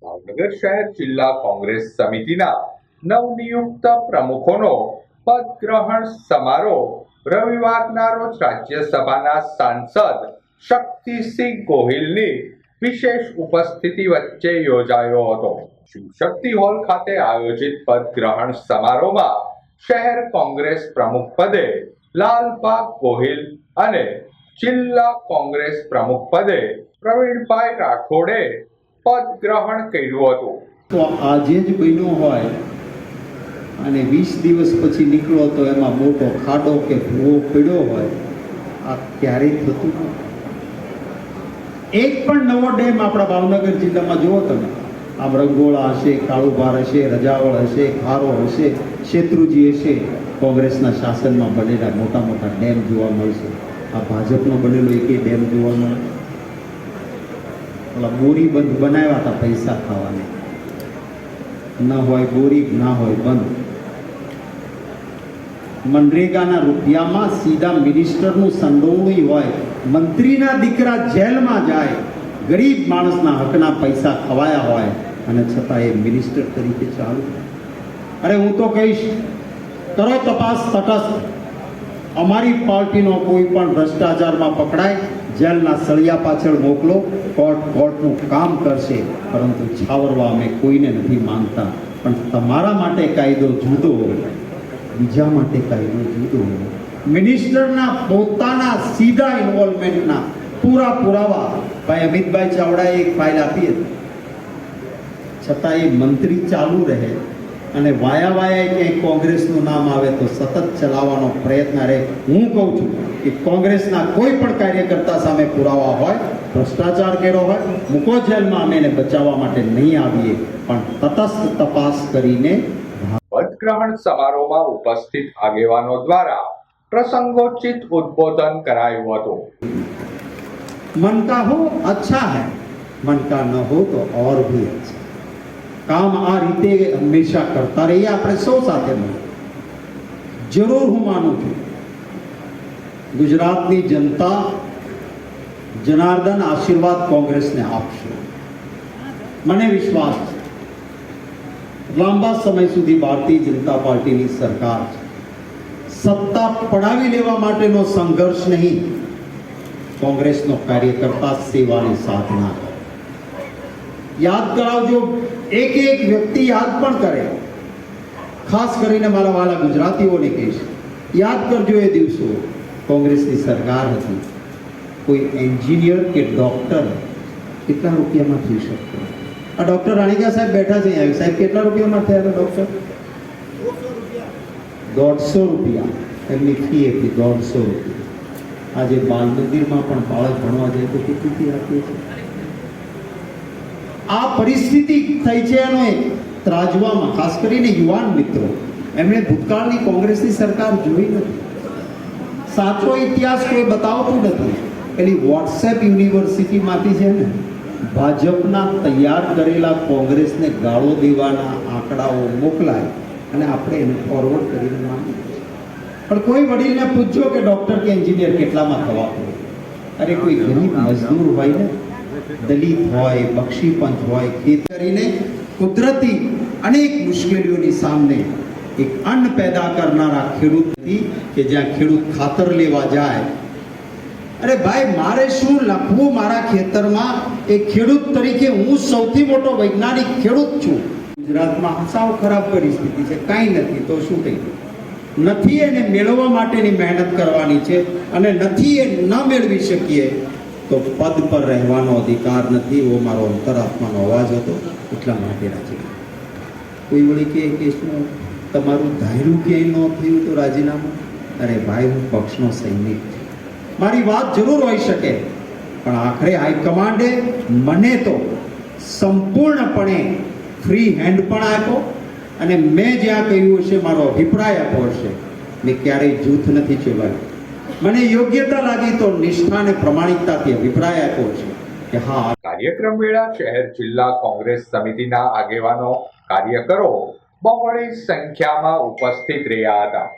ભાવનગર શહેર જિલ્લા કોંગ્રેસ સમિતિના નવનિયુક્ત પ્રમુખોનો પદગ્રહણ સમારોહ રવિવારના રોજ રાજ્યસભાના સાંસદ શક્તિસિંહ ગોહિલની વિશેષ ઉપસ્થિતિ વચ્ચે યોજાયો હતો। શિવશક્તિ હોલ ખાતે આયોજિત પદગ્રહણ સમારોહમાં શહેર કોંગ્રેસ પ્રમુખ પદે લાલબા ગોહિલ અને જિલ્લા કોંગ્રેસ પ્રમુખ પદે પ્રવીણભાઈ રાઠોડે પદગ્રહણ કર્યું હતું। તો આજે જ બન્યો હોય અને 20 દિવસ પછી નીકળો તો એમાં મોટો ખાડો કે ભૂવો પડ્યો હોય, આ ક્યારેય થતું નથી। એક પણ નવો ડેમ આપણા ભાવનગર જિલ્લામાં જુઓ તમે, આમ રંગોળા હશે, કાળુભાર હશે, રજાવળ હશે, ખારો હશે, શેત્રુજી હશે, કોંગ્રેસના શાસનમાં બનેલા મોટા મોટા ડેમ જોવા મળશે। આ ભાજપનો બનેલો એકેય ડેમ જોવા મળે? ઓલા બોરી બંધ બનાવ્યા હતા પૈસા ખાવાને, ન હોય બોરી, ના હોય બંધ। મનરેગાના રૂપિયામાં સીધા મિનિસ્ટરનું સંડોવણી હોય, મંત્રીના દીકરા જેલમાં જાય, ગરીબ માણસના હકના પૈસા ખવાયા હોય અને છતાં એ મિનિસ્ટર તરીકે ચાલુ। અરે હું તો કહીશ, કરો તપાસ તટસ્થ। અમારી પાર્ટીનો કોઈ પણ ભ્રષ્ટાચારમાં પકડાય, જેલના સળિયા પાછળ મોકલો, કોર્ટનું કામ કરશે। પરંતુ છાવરવા અમે કોઈને નથી માંગતા, પણ તમારા માટે કાયદો જુદો, બીજા માટે કાયદો જુદો। મિનિસ્ટરના પોતાના સીધા ઇન્વોલ્વમેન્ટના પૂરા પુરાવા ભાઈ અમિતભાઈ ચાવડાએ એક ફાઇલ આપી હતી, છતાં એ મંત્રી ચાલુ રહે અને વાયા ક્યાંય કોંગ્રેસનું નામ આવે તો સતત ચલાવવાનો પ્રયત્ન રહે। હું કહું છું કે કોંગ્રેસના કોઈ પણ કાર્યકર્તા સામે પુરાવા હોય, ભ્રષ્ટાચાર કર્યો હોય, મૂકો જેલમાં, અમે એને બચાવવા માટે નહીં આવીએ, પણ તટસ્થ તપાસ કરીને। પદગ્રહણ સમારોહમાં ઉપસ્થિત આગેવાનો દ્વારા પ્રસંગોચિત ઉદ્બોધન કરાયું હતું। मन का हो अच्छा है, मन का न हो तो और भी अच्छा। કામ આ રીતે હંમેશા કરતા રહીએ આપણે સૌ સાથે મળી। જરૂર હું માનું છું ગુજરાતની જનતા જનાર્દન આશીર્વાદ કોંગ્રેસને આપશે, મને વિશ્વાસ છે। લાંબા સમય સુધી ભારતીય જનતા પાર્ટીની સરકાર છે, સત્તા પડાવી લેવા માટેનો સંઘર્ષ નહીં, કોંગ્રેસનો કાર્યકર્તા સેવાની સાધના। યાદ કરાવજો, એક એક વ્યક્તિ યાદ પણ કરે, ખાસ કરીને મારા વાલા ગુજરાતીઓને કહીશ, યાદ કરજો એ દિવસો કોંગ્રેસની સરકાર હતી। કોઈ એન્જિનિયર કે ડોક્ટર કેટલા રૂપિયામાં થઈ શકતો? આ ડોક્ટર રાણીકા સાહેબ બેઠા છે અહીંયા, સાહેબ કેટલા રૂપિયામાં થયા ડોક્ટર? 150 રૂપિયા એમની ફી હતી, 150 રૂપિયા। આજે બાલ મંદિરમાં પણ બાળક ભણવા જાય તો કેટલી ફી આપીએ છીએ? આ પરિસ્થિતિ થઈ છે એનો એક ત્રાજવામાં ખાસ કરીને યુવાન મિત્રો, એમણે ભૂતકાળની કોંગ્રેસની સરકાર જોઈ નથી, સાચો ઇતિહાસ કોઈ બતાવતું નથી। પેલી વોટ્સએપ યુનિવર્સિટીમાંથી છે ને ભાજપના તૈયાર કરેલા કોંગ્રેસને ગાળો દેવાના આંકડાઓ મોકલાય અને આપણે એને ફોરવર્ડ કરીને માંગીએ। પણ કોઈ વડીલને પૂછજો કે ડોક્ટર કે એન્જિનિયર કેટલામાં થવા પડે? અરે કોઈ ગરીબ મજદૂર હોય ને, દલિત હોય, બક્ષીપંચ હોય, ખેત કરીને કુદરતી અનેક મુશ્કેલીઓની સામે એક અન્ન પેદા કરનારા ખેડૂતથી કે જ્યાં ખેડૂત ખાતર લેવા જાય, અરે ભાઈ મારે શું લખવું મારા ખેતરમાં, એ ખેડૂત તરીકે હું સૌથી મોટો વૈજ્ઞાનિક ખેડૂત છું। ગુજરાતમાં સાવ ખરાબ પરિસ્થિતિ છે, કાંઈ નથી તો શું થઈ ગયું? નથી એને મેળવવા માટેની મહેનત કરવાની છે, અને નથી એ ન મેળવી શકીએ તો પદ પર રહેવાનો અધિકાર નથી, એવો મારો અંતરાત્માનો અવાજ હતો, એટલા માટે રાજીનામું। કોઈ વળી કે શું તમારું ધાર્યું ક્યાંય ન થયું તો રાજીનામું? અરે ભાઈ હું પક્ષનો સૈનિક છું, મારી વાત જરૂર હોઈ શકે, પણ આખરે હાઈકમાન્ડે મને તો સંપૂર્ણપણે ફ્રી હેન્ડ પણ આપ્યો, અને મેં જ્યાં કહ્યું હશે, મારો અભિપ્રાય આપ્યો હશે, મેં ક્યારેય જૂથ નથી ચલાવ્યું। મને યોગ્યતા લાગી તો નિષ્ઠા અને પ્રમાણિકતાથી અભિપ્રાય આપ્યો છે કે હા। કાર્યક્રમ વેળા શહેર જિલ્લા કોંગ્રેસ સમિતિના આગેવાનો, કાર્યકરો બહોળી સંખ્યામાં ઉપસ્થિત રહ્યા હતા।